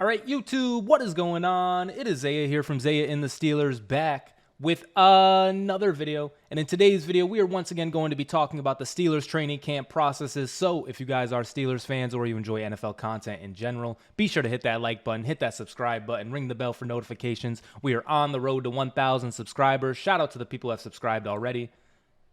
All right, YouTube, what is going on? It is Zaya here from Zaya&TheSteelers back with another video. And in today's video, we are once again going to be talking about the Steelers training camp processes. So if you guys are Steelers fans or you enjoy NFL content in general, be sure to hit that like button, hit that subscribe button, ring the bell for notifications. We are on the road to 1,000 subscribers. Shout out to the people who have subscribed already.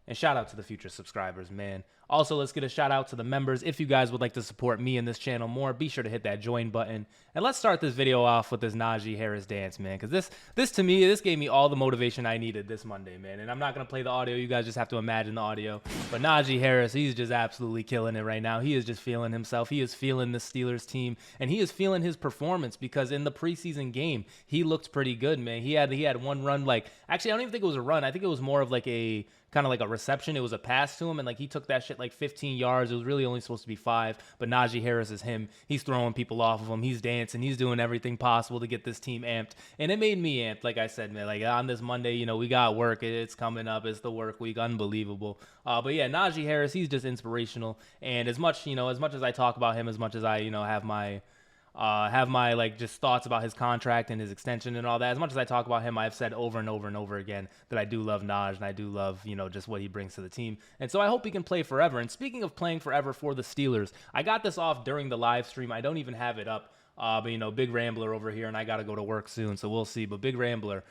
And shout out to the future subscribers, man. Also, let's get a shout out to the members. If you guys would like to support me and this channel more, be sure to hit that join button. And let's start this video off with this Naji Harris dance, man. Because this to me, this gave me all the motivation I needed this Monday, man. And I'm not going to play the audio. You guys just have to imagine the audio. But Naji Harris, he's just absolutely killing it right now. He is just feeling himself. He is feeling the Steelers team. And he is feeling his performance because in the preseason game, he looked pretty good, man. He had one run, like, actually, I don't even think it was a run. I think it was more of like a kind of like a reception. It was a pass to him, and like he took that shit like 15 yards. It was really only supposed to be 5, but Naji Harris is him. He's throwing people off of him. He's dancing. He's doing everything possible to get this team amped, and it made me amped. Like I said, man, like on this Monday, you know, we got work. It's coming up. It's the work week. Unbelievable. But yeah, Naji Harris, he's just inspirational. And as much as I talk about him, as much as I, have my like just thoughts about his contract and his extension and all that. As much as I talk about him, I've said over and over and over again that I do love Naj and I do love, just what he brings to the team. And so I hope he can play forever. And speaking of playing forever for the Steelers, I got this off during the live stream. I don't even have it up. But, big rambler over here, and I got to go to work soon, so we'll see. But big rambler.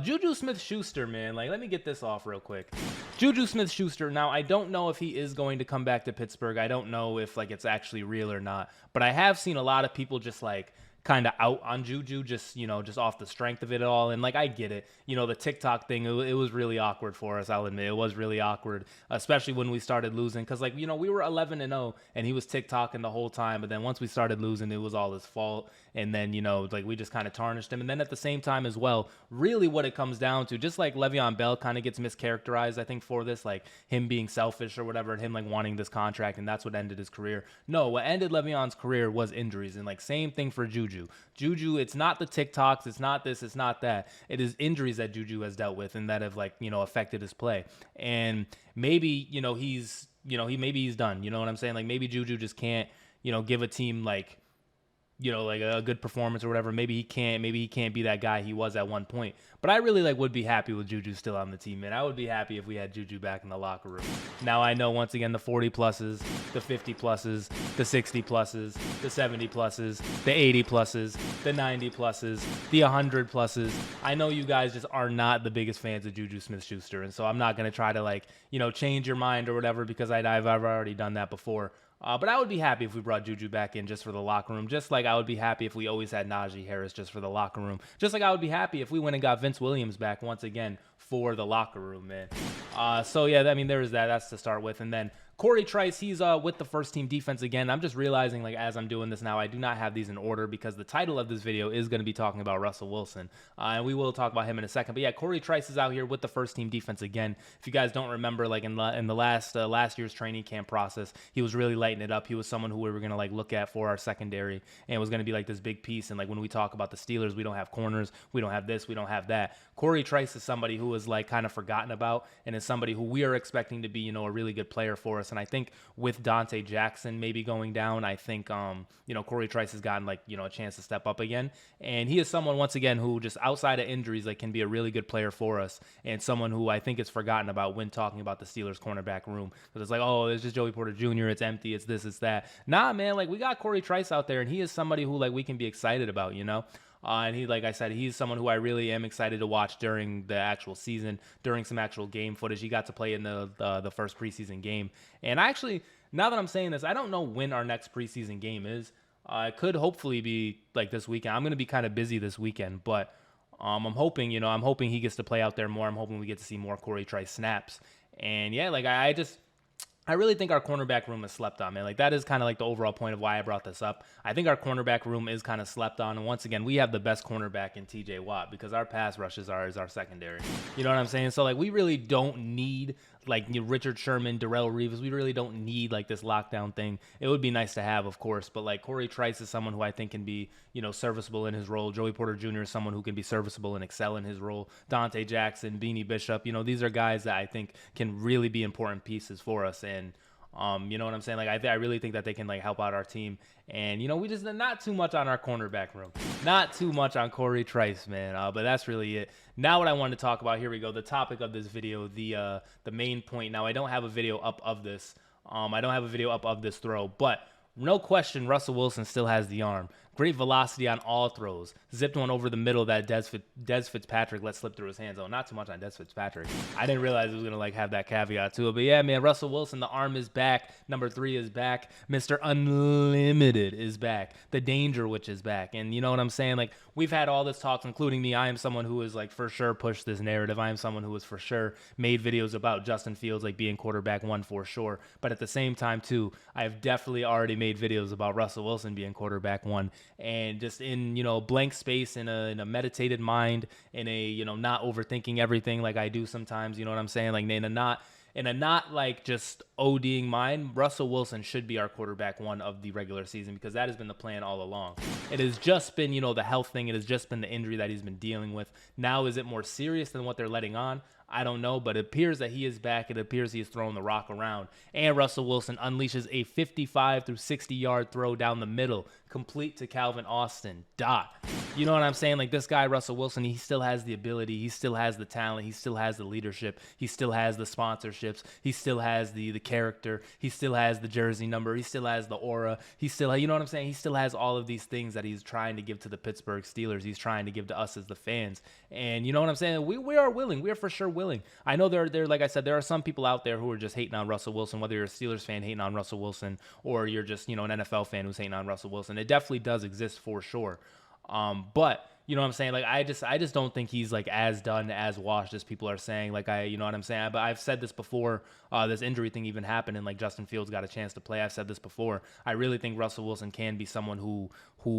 Juju Smith-Schuster, man. Like, let me get this off real quick. Juju Smith-Schuster. Now, I don't know if he is going to come back to Pittsburgh. I don't know if, like, it's actually real or not. But I have seen a lot of people just, like, kind of out on Juju, just off the strength of it all. And like, I get it, the TikTok thing, it was really awkward for us. I'll admit it was really awkward, especially when we started losing. Cause like, we were 11-0 and he was TikToking the whole time. But then once we started losing, it was all his fault. And then, like we just kind of tarnished him. And then at the same time as well, really what it comes down to, just like Le'Veon Bell kind of gets mischaracterized, I think, for this, like him being selfish or whatever, and him like wanting this contract, and that's what ended his career. No, what ended Le'Veon's career was injuries. And like, same thing for Juju. Juju, it's not the TikToks, it's not this, it's not that. It is injuries that Juju has dealt with and that have like, affected his play. And maybe, maybe he's done. You know what I'm saying? Like maybe Juju just can't, give a team like, like a good performance or whatever. Maybe he can't be that guy he was at one point. But I really would be happy with Juju still on the team, man. I would be happy if we had Juju back in the locker room. Now I know, once again, the 40 pluses, the 50 pluses, the 60 pluses, the 70 pluses, the 80 pluses, the 90 pluses, the 100 pluses. I know you guys just are not the biggest fans of Juju Smith-Schuster, and so I'm not going to try to like, change your mind or whatever, because I've already done that before. But I would be happy if we brought Juju back in just for the locker room. Just like I would be happy if we always had Naji Harris just for the locker room. Just like I would be happy if we went and got Vince Williams back once again for the locker room, man. So yeah, I mean, there's that. That's to start with. And then Cory Tce, he's with the first team defense again. I'm just realizing, like, as I'm doing this now, I do not have these in order because the title of this video is going to be talking about Russell Wilson. And we will talk about him in a second. But yeah, Cory Tce is out here with the first team defense again. If you guys don't remember, like in the last year's training camp process, he was really lighting it up. He was someone who we were going to like look at for our secondary, and was going to be like this big piece. And like when we talk about the Steelers, we don't have corners, we don't have this, we don't have that. Cory Tce is somebody who is like kind of forgotten about, and is somebody who we are expecting to be, a really good player for us. And I think with Dante Jackson maybe going down, I think, Cory Tce has gotten like, a chance to step up again. And he is someone, once again, who just outside of injuries, like can be a really good player for us, and someone who I think is forgotten about when talking about the Steelers cornerback room. Because it's like, oh, it's just Joey Porter Jr., it's empty, it's this, it's that. Nah, man, like we got Cory Tce out there, and he is somebody who like we can be excited about, and he, like I said, he's someone who I really am excited to watch during the actual season, during some actual game footage. He got to play in the first preseason game. And actually, now that I'm saying this, I don't know when our next preseason game is. It could hopefully be like this weekend. I'm going to be kind of busy this weekend, but I'm hoping he gets to play out there more. I'm hoping we get to see more Cory Tce snaps. And yeah, like I really think our cornerback room is slept on, man. Like that is kind of like the overall point of why I brought this up. I think our cornerback room is kind of slept on. And once again, we have the best cornerback in TJ Watt, because our pass rushes is our secondary. You know what I'm saying? So like we really don't need like Richard Sherman, Darrelle Revis. We really don't need like this lockdown thing. It would be nice to have, of course, but like Cory Tce is someone who I think can be, serviceable in his role. Joey Porter Jr. is someone who can be serviceable and excel in his role. Dante Jackson, Beanie Bishop, these are guys that I think can really be important pieces for us. And You know what I'm saying? Like, I really think that they can like help out our team. And, you know, we just not too much on our cornerback room. Not too much on Cory Tce, man. But that's really it. Now what I wanted to talk about, here we go. The topic of this video, the main point. Now, I don't have a video up of this. I don't have a video up of this throw, but no question, Russell Wilson still has the arm. Great velocity on all throws. Zipped one over the middle that Des Fitzpatrick let slip through his hands. Oh, not too much on Des Fitzpatrick. I didn't realize it was going to like have that caveat to it. But yeah, man, Russell Wilson, the arm is back. Number 3 is back. Mr. Unlimited is back. The Danger Witch is back. And you know what I'm saying? Like, we've had all this talk, including me. I am someone who has like for sure pushed this narrative. I am someone who has for sure made videos about Justin Fields like being quarterback 1 for sure. But at the same time too, I have definitely already made videos about Russell Wilson being quarterback 1. And just in, you know, blank space, in a meditated mind, in a, you know, not overthinking everything like I do sometimes, you know what I'm saying? Like in a not like just ODing mind, Russell Wilson should be our quarterback 1 of the regular season, because that has been the plan all along. It has just been, you know, the health thing. It has just been the injury that he's been dealing with. Now, is it more serious than what they're letting on? I don't know, but it appears that he is back. It appears he is throwing the rock around. And Russell Wilson unleashes a 55 through 60-yard throw down the middle, complete to Calvin Austin. You know what I'm saying? Like, this guy, Russell Wilson, he still has the ability. He still has the talent. He still has the leadership. He still has the sponsorships. He still has the character. He still has the jersey number. He still has the aura. He still, you know what I'm saying? He still has all of these things that he's trying to give to the Pittsburgh Steelers. He's trying to give to us as the fans. And you know what I'm saying? We are willing. We are for sure willing. I know there, like I said, there are some people out there who are just hating on Russell Wilson, whether you're a Steelers fan hating on Russell Wilson, or you're just, you know, an NFL fan who's hating on Russell Wilson. It definitely does exist for sure. But you know what I'm saying? Like, I just don't think he's like as done, as washed as people are saying. Like, you know what I'm saying? But I've said this before, this injury thing even happened and like Justin Fields got a chance to play. I've said this before. I really think Russell Wilson can be someone who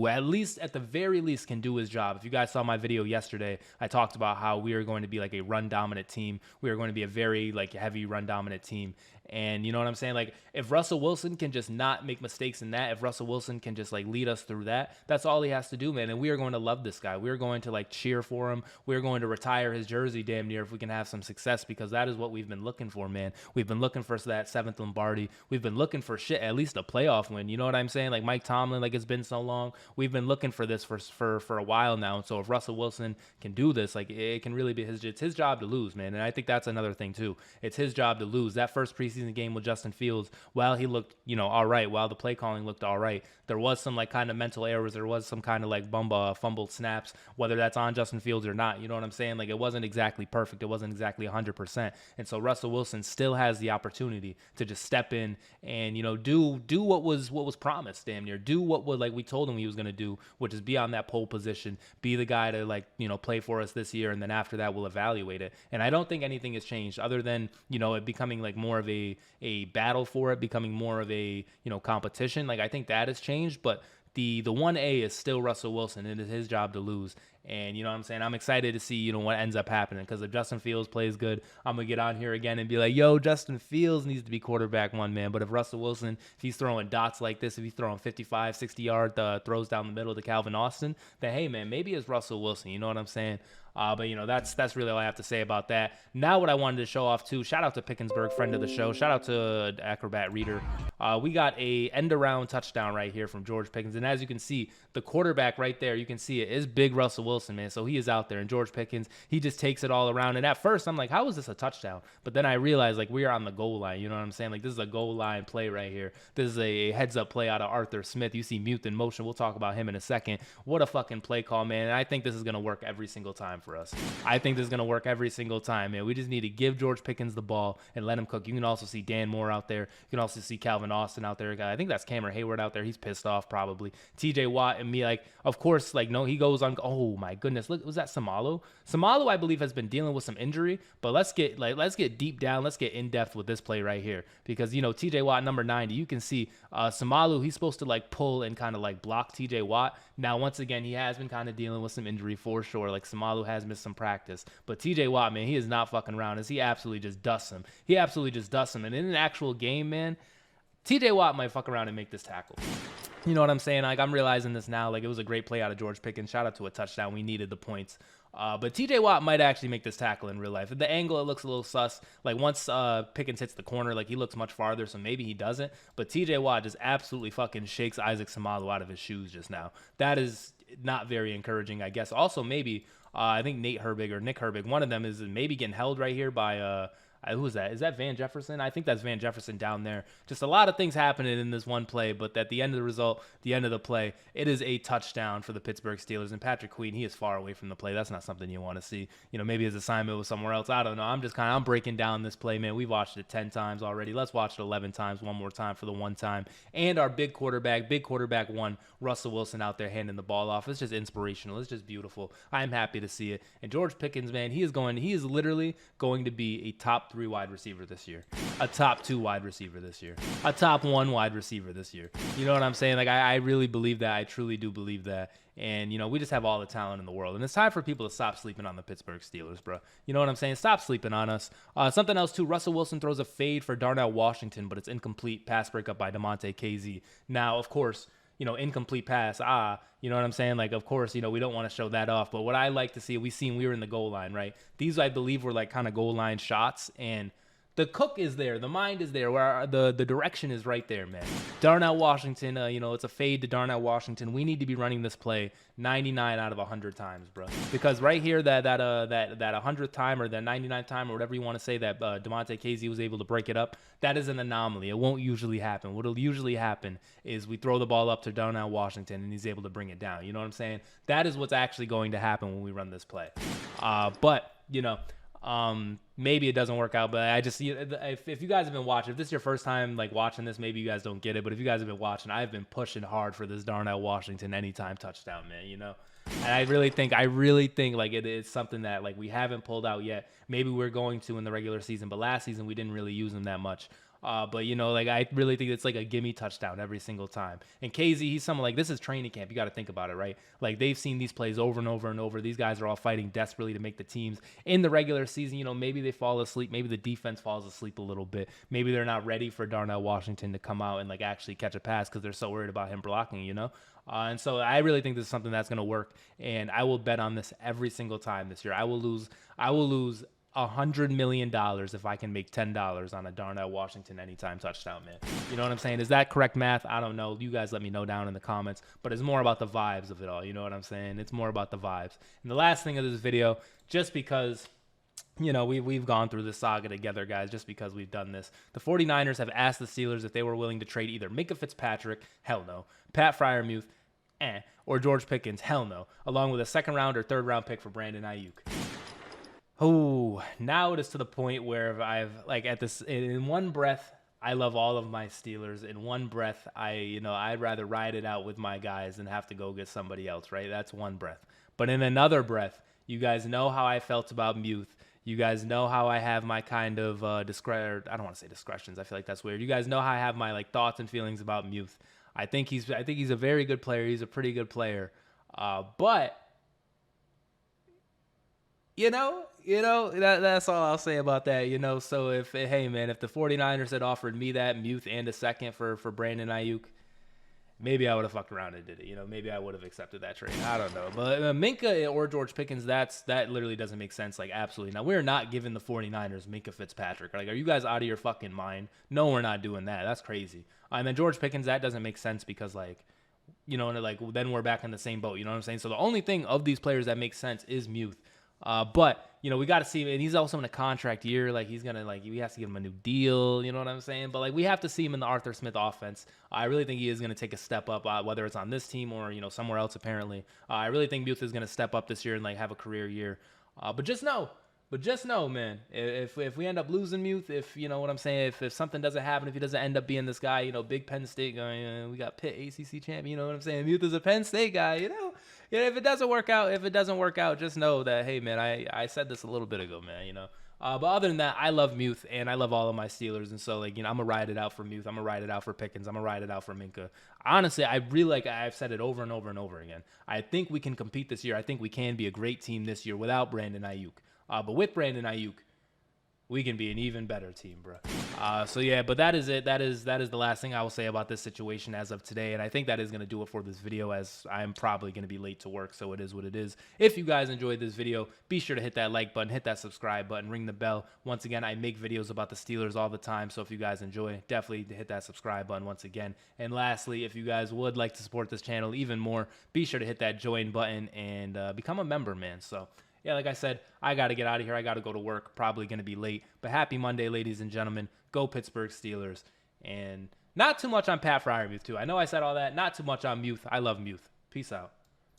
at least, at the very least, can do his job. If you guys saw my video yesterday, I talked about how we are going to be like a run dominant team. We are going to be a very like heavy run dominant team. And you know what I'm saying? Like, if Russell Wilson can just not make mistakes in that, if Russell Wilson can just like lead us through that, that's all he has to do, man. And we are going to love this guy. We're going to like cheer for him. We're going to retire his jersey damn near if we can have some success, because that is what we've been looking for, man. We've been looking for that 7th Lombardi. We've been looking for at least a playoff win. You know what I'm saying? Like Mike Tomlin, like it's been so long. We've been looking for this for a while now. And so if Russell Wilson can do this, like it can really be it's his job to lose, man. And I think that's another thing too. It's his job to lose. That first preseason game with Justin Fields, while he looked, you know, all right, while the play calling looked all right, there was some like kind of mental errors. There was some kind of like fumbled snaps, whether that's on Justin Fields or not. You know what I'm saying? Like, it wasn't exactly perfect. It wasn't exactly 100%. And so Russell Wilson still has the opportunity to just step in and, you know, do what was promised, damn near. Do what like we told him he was going to do, which is be on that pole position, be the guy to like, you know, play for us this year, and then after that we'll evaluate it. And I don't think anything has changed other than, you know, it becoming like more of a battle for it, becoming more of a, you know, competition. Like, I think that has changed, but the 1A is still Russell Wilson. It is his job to lose. And you know what I'm saying? I'm excited to see, you know, what ends up happening, because if Justin Fields plays good, I'm going to get on here again and be like, yo, Justin Fields needs to be quarterback 1, man. But if Russell Wilson, if he's throwing dots like this, if he's throwing 55, 60-yard throws down the middle to Calvin Austin, then hey, man, maybe it's Russell Wilson. You know what I'm saying? But, you know, that's really all I have to say about that. Now what I wanted to show off, too, shout out to Pickensburg, friend of the show. Shout out to Acrobat Reader. We got a end-around touchdown right here from George Pickens. And as you can see, the quarterback right there, you can see it is big Russell Wilson, man. So he is out there. And George Pickens, he just takes it all around. And at first, I'm like, how is this a touchdown? But then I realized, like, we are on the goal line. You know what I'm saying? Like, this is a goal line play right here. This is a heads-up play out of Arthur Smith. You see Mute in motion. We'll talk about him in a second. What a fucking play call, man. And I think this is going to work every single time for us. I think this is going to work every single time, man. We just need to give George Pickens the ball and let him cook. You can also see Dan Moore out there. You can also see Calvin Austin out there. I think that's Cameron Hayward out there. He's pissed off probably. TJ Watt and me, like, of course, like, no, he goes on. Oh, my goodness. Look, was that Samalu? Samalu, I believe, has been dealing with some injury, but let's get deep down. Let's get in depth with this play right here, because, you know, TJ Watt, number 90, you can see Samalu, he's supposed to like pull and kind of like block TJ Watt. Now, once again, he has been kind of dealing with some injury for sure. Like, Samalu has missed some practice, but TJ Watt, man, he is not fucking around, as he absolutely just dusts him. He absolutely just dusts him. And in an actual game, man, TJ Watt might fuck around and make this tackle. You know what I'm saying? Like, I'm realizing this now. Like, it was a great play out of George Pickens. Shout out to a touchdown. We needed the points. But TJ Watt might actually make this tackle in real life. At the angle, it looks a little sus. Like, once Pickens hits the corner, like, he looks much farther, so maybe he doesn't. But TJ Watt just absolutely fucking shakes Isaac Seumalo out of his shoes just now. That is not very encouraging, I guess. Also, maybe, I think Nate Herbig or Nick Herbig, one of them is maybe getting held right here by... who is that? Is that Van Jefferson? I think that's Van Jefferson down there. Just a lot of things happening in this one play, but at the end of the result, the end of the play, it is a touchdown for the Pittsburgh Steelers. And Patrick Queen, he is far away from the play. That's not something you want to see. You know, maybe his assignment was somewhere else. I don't know. I'm breaking down this play, man. We've watched it 10 times already. Let's watch it 11 times, one more time for the one time. And our big quarterback one, Russell Wilson out there handing the ball off. It's just inspirational. It's just beautiful. I'm happy to see it. And George Pickens, man, he is literally going to be a top 3 wide receiver this year, a top 2 wide receiver this year, a top 1 wide receiver this year. You know what I'm saying? Like, I really believe that. I truly do believe that. And, you know, we just have all the talent in the world. And it's time for people to stop sleeping on the Pittsburgh Steelers, bro. You know what I'm saying? Stop sleeping on us. Something else, too. Russell Wilson throws a fade for Darnell Washington, but it's incomplete. Pass breakup by Damontae Kazee. Now, of course, you know, incomplete pass. You know what I'm saying? Like, of course, you know, we don't want to show that off. But what I like to see, we were in the goal line, right? These, I believe, were like kind of goal line shots. And the cook is there. The mind is there. Where the direction is right there, man. Darnell Washington, you know, it's a fade to Darnell Washington. We need to be running this play 99 out of 100 times, bro. Because right here, that 100th time or that 99th time or whatever you want to say that Damontae Kazee was able to break it up, that is an anomaly. It won't usually happen. What'll usually happen is we throw the ball up to Darnell Washington and he's able to bring it down. You know what I'm saying? That is what's actually going to happen when we run this play. But, you know, maybe it doesn't work out, but I just, if you guys have been watching, if this is your first time like watching this, maybe you guys don't get it, but if you guys have been watching, I've been pushing hard for this Darnell Washington anytime touchdown, man, you know. And I really think like it is something that like we haven't pulled out yet. Maybe we're going to in the regular season, but last season we didn't really use him that much. But, you know, like I really think it's like a gimme touchdown every single time. And Kazee, he's someone like, this is training camp. You got to think about it, right? Like they've seen these plays over and over and over. These guys are all fighting desperately to make the teams in the regular season. You know, maybe they fall asleep. Maybe the defense falls asleep a little bit. Maybe they're not ready for Darnell Washington to come out and like actually catch a pass because they're so worried about him blocking, you know? And so I really think this is something that's going to work. And I will bet on this every single time this year. I will lose $100 million if I can make $10 on a Darnell Washington anytime touchdown, man. You know what I'm saying? Is that correct math? I don't know. You guys let me know down in the comments. But it's more about the vibes of it all. You know what I'm saying? It's more about the vibes. And the last thing of this video, just because, you know, we've gone through this saga together, guys, just because we've done this. The 49ers have asked the Steelers if they were willing to trade either Minkah Fitzpatrick, hell no, Pat Freiermuth, or George Pickens, hell no, along with a second-round or third-round pick for Brandon Ayuk. Oh, now it is to the point where I've like in one breath, I love all of my Steelers. In one breath, I'd rather ride it out with my guys than have to go get somebody else, right? That's one breath. But in another breath, you guys know how I felt about Muth. You guys know how I have my kind of I don't want to say discretions. I feel like that's weird. You guys know how I have my like thoughts and feelings about Muth. I think he's a very good player. He's a pretty good player. But you know, that's all I'll say about that, you know. So if the 49ers had offered me that Muth and a second for Brandon Ayuk, maybe I would have fucked around and did it. You know, maybe I would have accepted that trade. I don't know. But Minkah or George Pickens, that literally doesn't make sense. Like, absolutely. Now, we're not giving the 49ers Minkah Fitzpatrick. Like, are you guys out of your fucking mind? No, we're not doing that. That's crazy. And then George Pickens, that doesn't make sense because, like, you know, and like then we're back in the same boat. You know what I'm saying? So the only thing of these players that makes sense is Muth. But, you know, we got to see him, and he's also in a contract year. Like, he's going to, like, we have to give him a new deal. You know what I'm saying? But, like, we have to see him in the Arthur Smith offense. I really think he is going to take a step up, whether it's on this team or, you know, somewhere else, apparently. I really think Muth is going to step up this year and, like, have a career year. But just know, man, if we end up losing Muth, if, you know what I'm saying, if something doesn't happen, if he doesn't end up being this guy, you know, big Penn State guy, we got Pitt ACC champion, you know what I'm saying? Muth is a Penn State guy, you know? Yeah, if it doesn't work out, just know that, hey, man, I said this a little bit ago, man, you know. But other than that, I love Muth, and I love all of my Steelers, and so, like, you know, I'm going to ride it out for Muth. I'm going to ride it out for Pickens. I'm going to ride it out for Minkah. Honestly, I really, like, I've said it over and over and over again. I think we can compete this year. I think we can be a great team this year without Brandon Ayuk. But with Brandon Ayuk, we can be an even better team, bro. So yeah, but that is it. That is the last thing I will say about this situation as of today. And I think that is going to do it for this video, as I'm probably going to be late to work. So it is what it is. If you guys enjoyed this video, be sure to hit that like button, hit that subscribe button, ring the bell. Once again, I make videos about the Steelers all the time. So if you guys enjoy, definitely hit that subscribe button once again. And lastly, if you guys would like to support this channel even more, be sure to hit that join button and become a member, man. So yeah, like I said, I got to get out of here. I got to go to work. Probably going to be late. But happy Monday, ladies and gentlemen. Go Pittsburgh Steelers. And not too much on Pat Freiermuth, too. I know I said all that. Not too much on Muth. I love Muth. Peace out.